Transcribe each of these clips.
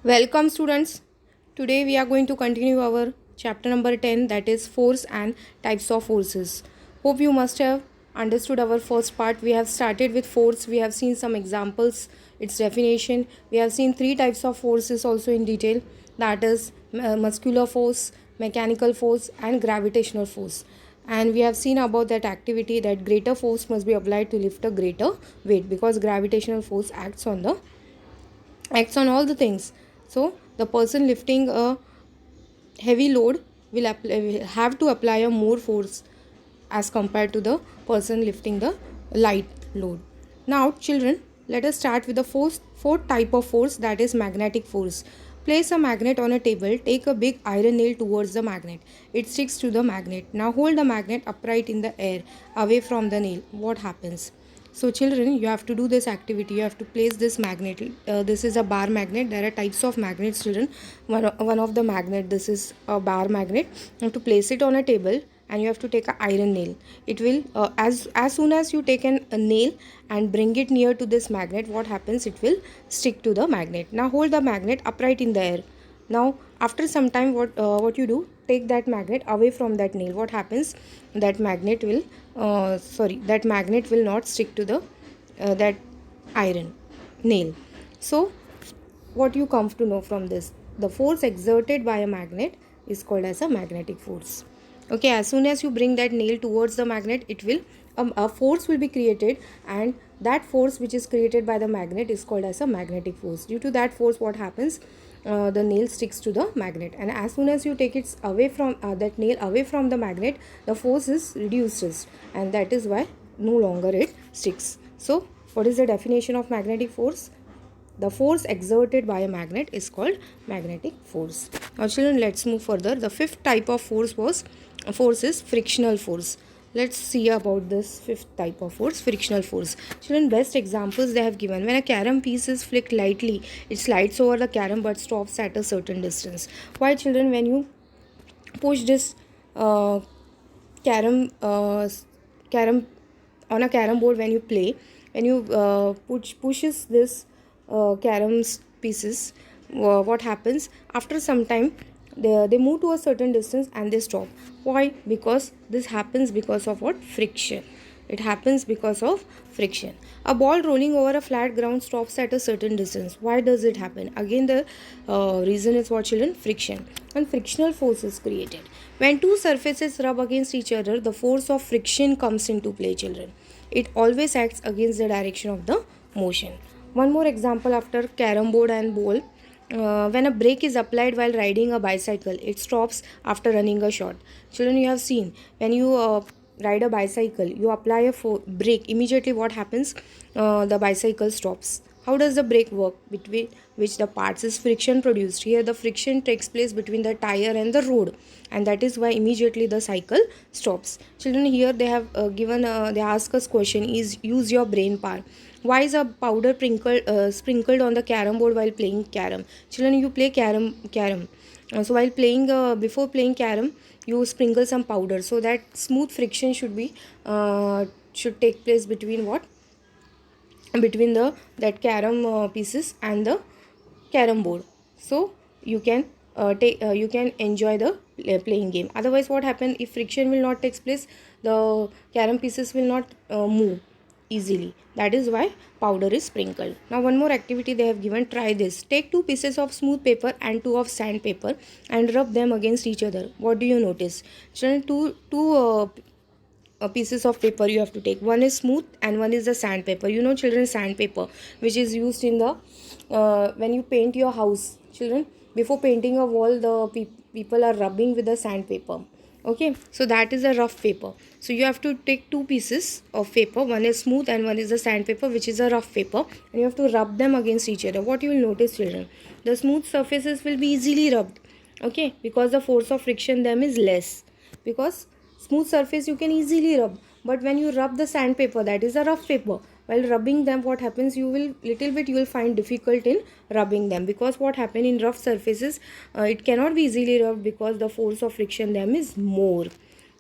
Welcome students. Today we are going to continue our chapter number 10, that is force and types of forces. Hope you must have understood our first part. We have started with force. We have seen some examples, its definition. We have seen three types of forces also in detail, that is muscular force, mechanical force and gravitational force. And we have seen about that activity that greater force must be applied to lift a greater weight because gravitational force acts on all the things. So the person lifting a heavy load will have to apply a more force as compared to the person lifting the light load. Now children, let us start with the fourth type of force, that is magnetic force. Place a magnet on a table, take a big iron nail towards the magnet. It sticks to the magnet. Now hold the magnet upright in the air away from the nail. What happens? So children, you have to do this activity. You have to place this magnet. This is a bar magnet. There are types of magnets, children. One of the magnet, this is a bar magnet. You have to place it on a table and you have to take an iron nail. It will as soon as you take a nail and bring it near to this magnet, what happens? It will stick to the magnet. Now hold the magnet upright in the air. Now after some time, what you do, take that magnet away from that nail. What happens? That magnet will that magnet will not stick to the that iron nail. So what you come to know from this, the force exerted by a magnet is called as a magnetic force. Okay, as soon as you bring that nail towards the magnet, it will a force will be created, and that force which is created by the magnet is called as a magnetic force. Due to that force, what happens? The nail sticks to the magnet, and as soon as you take it away from that nail away from the magnet, the force is reduced, and that is why no longer it sticks. So what is the definition of magnetic force? The force exerted by a magnet is called magnetic force. Now children, let's move further. The fifth type of force is frictional force. Let's see about this fifth type of force, frictional force. Children, best examples they have given. When a carom piece is flicked lightly, it slides over the carom but stops at a certain distance. Why children? When you push this uh, carom carom on a carom board, when you play, when you pushes this carom pieces, what happens? After some time, they move to a certain distance and they stop. Why? Because this happens because of what? Friction. It happens because of friction. A ball rolling over a flat ground stops at a certain distance. Why does it happen? Again, the reason is what children? Friction. And frictional force is created. When two surfaces rub against each other, the force of friction comes into play, children. It always acts against the direction of the motion. One more example after carom board and ball. When a brake is applied while riding a bicycle, it stops after running a shot. Children, you have seen when you ride a bicycle, you apply a brake. Immediately, what happens? The bicycle stops. How does the brake work? Between which the parts is friction produced. Here, the friction takes place between the tire and the road, and that is why immediately the cycle stops. Children, here they have they ask us question: is use your brain power. Why is a powder sprinkled on the carom board while playing carom? Children, you play carom. So while playing, before playing carom, you sprinkle some powder so that smooth friction should take place between what? Between the that carom pieces and the carom board. So you can you can enjoy the playing game. Otherwise, what happen? If friction will not take place, the carom pieces will not move easily. That is why powder is sprinkled. Now one more activity they have given. Try this. Take two pieces of smooth paper and two of sandpaper and rub them against each other. What do you notice? Children, two pieces of paper you have to take. One is smooth and one is the sandpaper. You know children, sandpaper which is used in the when you paint your house. Children, before painting a wall, the people are rubbing with the sandpaper. Okay, so that is a rough paper. So you have to take two pieces of paper. One is smooth and one is the sandpaper, which is a rough paper, and you have to rub them against each other. What you will notice, children? The smooth surfaces will be easily rubbed. Okay, because the force of friction them is less. Because smooth surface you can easily rub, but when you rub the sandpaper, that is a rough paper, while rubbing them, what happens? You will find difficult in rubbing them, because what happen in rough surfaces, it cannot be easily rubbed because the force of friction them is more.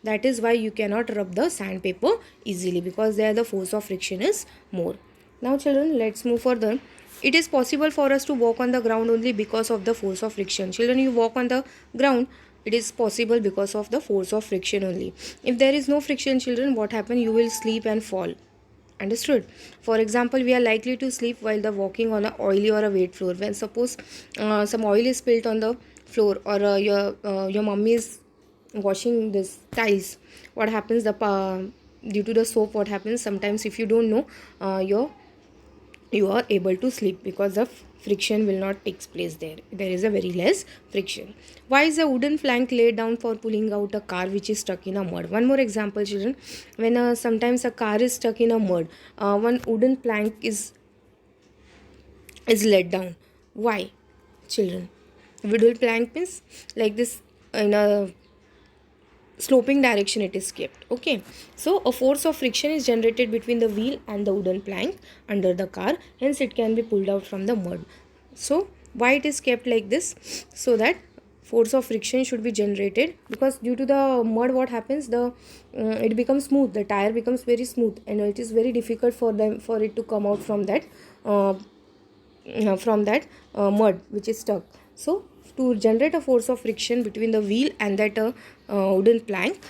That is why you cannot rub the sandpaper easily, because there the force of friction is more. Now children, let's move further. It is possible for us to walk on the ground only because of the force of friction. Children, you walk on the ground, it is possible because of the force of friction only. If there is no friction, children, what happen? You will sleep and fall. Understood? For example, we are likely to sleep while the walking on a oily or a wet floor. When suppose some oil is spilled on the floor, or your mummy is washing this tiles, what happens? The due to the soap, what happens? Sometimes if you don't know, you are able to sleep because the friction will not take place there. There is a very less friction. Why is a wooden plank laid down for pulling out a car which is stuck in a mud? One more example, children. When sometimes a car is stuck in a mud, one wooden plank is laid down. Why, children? Wooden plank means like this, in a sloping direction it is kept. Okay, so a force of friction is generated between the wheel and the wooden plank under the car, hence it can be pulled out from the mud. So why it is kept like this? So that force of friction should be generated, because due to the mud, what happens? The it becomes smooth, the tire becomes very smooth, and it is very difficult for it to come out from that mud which is stuck. So to generate a force of friction between the wheel and that wooden plank,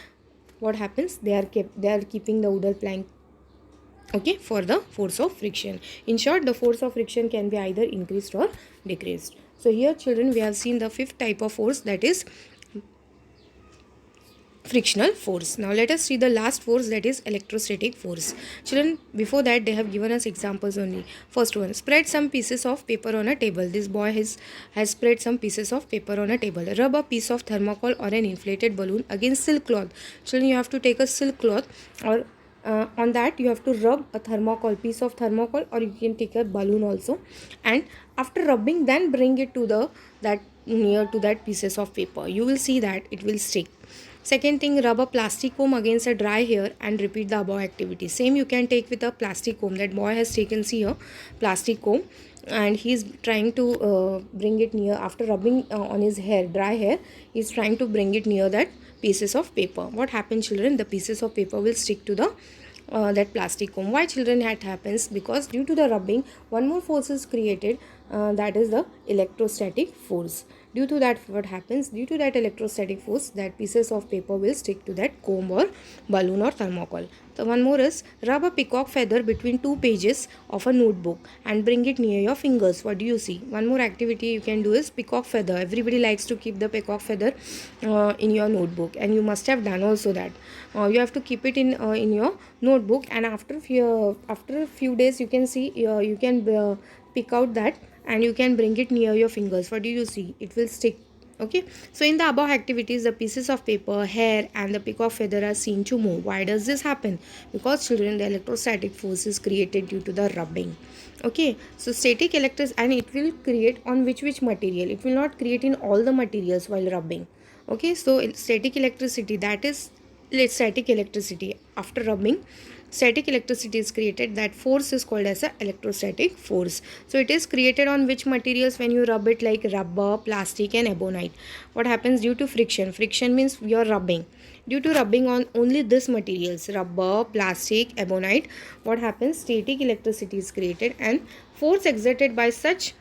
what happens? They are keeping the wooden plank, okay, for the force of friction. In short, the force of friction can be either increased or decreased. So here, children, we have seen the fifth type of force, that is frictional force. Now let us see the last force, that is electrostatic force. Children, before that they have given us examples only. First one, spread some pieces of paper on a table. This boy has spread some pieces of paper on a table. Rub a piece of thermocol or an inflated balloon against silk cloth. Children, you have to take a silk cloth, or on that you have to rub a piece of thermocol, or you can take a balloon also, and after rubbing, then bring it to that near to that pieces of paper. You will see that it will stick. Second thing, rub a plastic comb against a dry hair and repeat the above activity. Same you can take with a plastic comb. That boy has taken, see here, plastic comb, and he is trying to bring it near, after rubbing on his hair, dry hair, he is trying to bring it near that pieces of paper. What happens, children? The pieces of paper will stick to the that plastic comb. Why, children, that happens? Because due to the rubbing, one more force is created, that is the electrostatic force. Due to that, what happens? Due to that electrostatic force, that pieces of paper will stick to that comb or balloon or thermocol. So one more is, rub a peacock feather between two pages of a notebook and bring it near your fingers. What do you see? One more activity you can do is peacock feather. Everybody likes to keep the peacock feather in your notebook, and you must have done also that. You have to keep it in your notebook, and after a few days, you can see, you can pick out that, and you can bring it near your fingers. What do you see? It will stick. Okay, so in the above activities, the pieces of paper, hair, and the peacock feather are seen to move. Why does this happen? Because, children, the electrostatic force is created due to the rubbing. Okay, so static electric, and it will create on which material? It will not create in all the materials while rubbing. Okay, so static electricity, that is static electricity. After rubbing, static electricity is created. That force is called as a electrostatic force. So it is created on which materials when you rub it? Like rubber, plastic, and ebonite. What happens? Due to friction. Friction means you are rubbing. Due to rubbing on only this materials, rubber, plastic, ebonite, what happens? Static electricity is created, and force exerted by such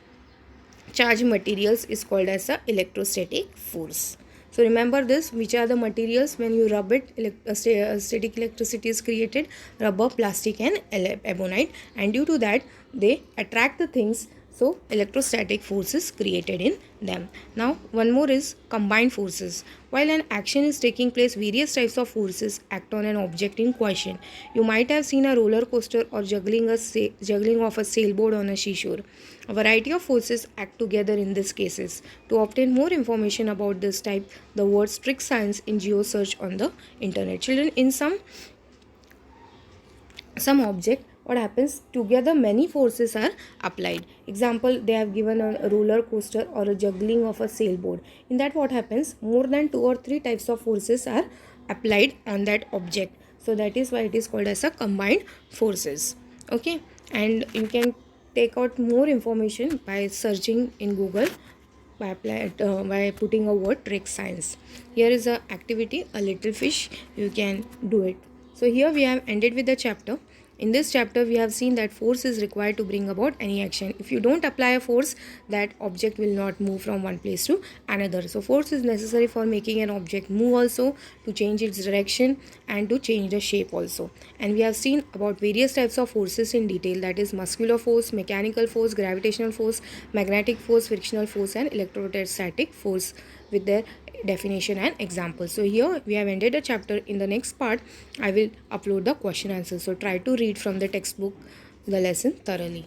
charged materials is called as a electrostatic force. So remember this, which are the materials when you rub it, static electricity is created: rubber, plastic, and ebonite, and due to that they attract the things, so electrostatic force is created in them. Now one more is combined forces. While an action is taking place, various types of forces act on an object in question. You might have seen a roller coaster or juggling of a sailboat on a seashore. A variety of forces act together in these cases. To obtain more information about this type, the word strict science in GeoSearch on the internet. Children, in some object, what happens? Together many forces are applied. Example, they have given a roller coaster or a juggling of a sailboat. In that, what happens? More than 2 or 3 types of forces are applied on that object. So that is why it is called as a combined forces. Okay, and you can take out more information by searching in Google, by putting a word trick science. Here is a activity, a little fish. You can do it. So here we have ended with the chapter. in this chapter we have seen that force is required to bring about any action. If you don't apply a force, that object will not move from one place to another. So force is necessary for making an object move also, to change its direction and to change the shape also. And we have seen about various types of forces in detail, that is muscular force, mechanical force, gravitational force, magnetic force, frictional force and electrostatic force, with their definition and examples. So here we have ended the chapter. In the next part I will upload the question answer, so try to read from the textbook the lesson thoroughly.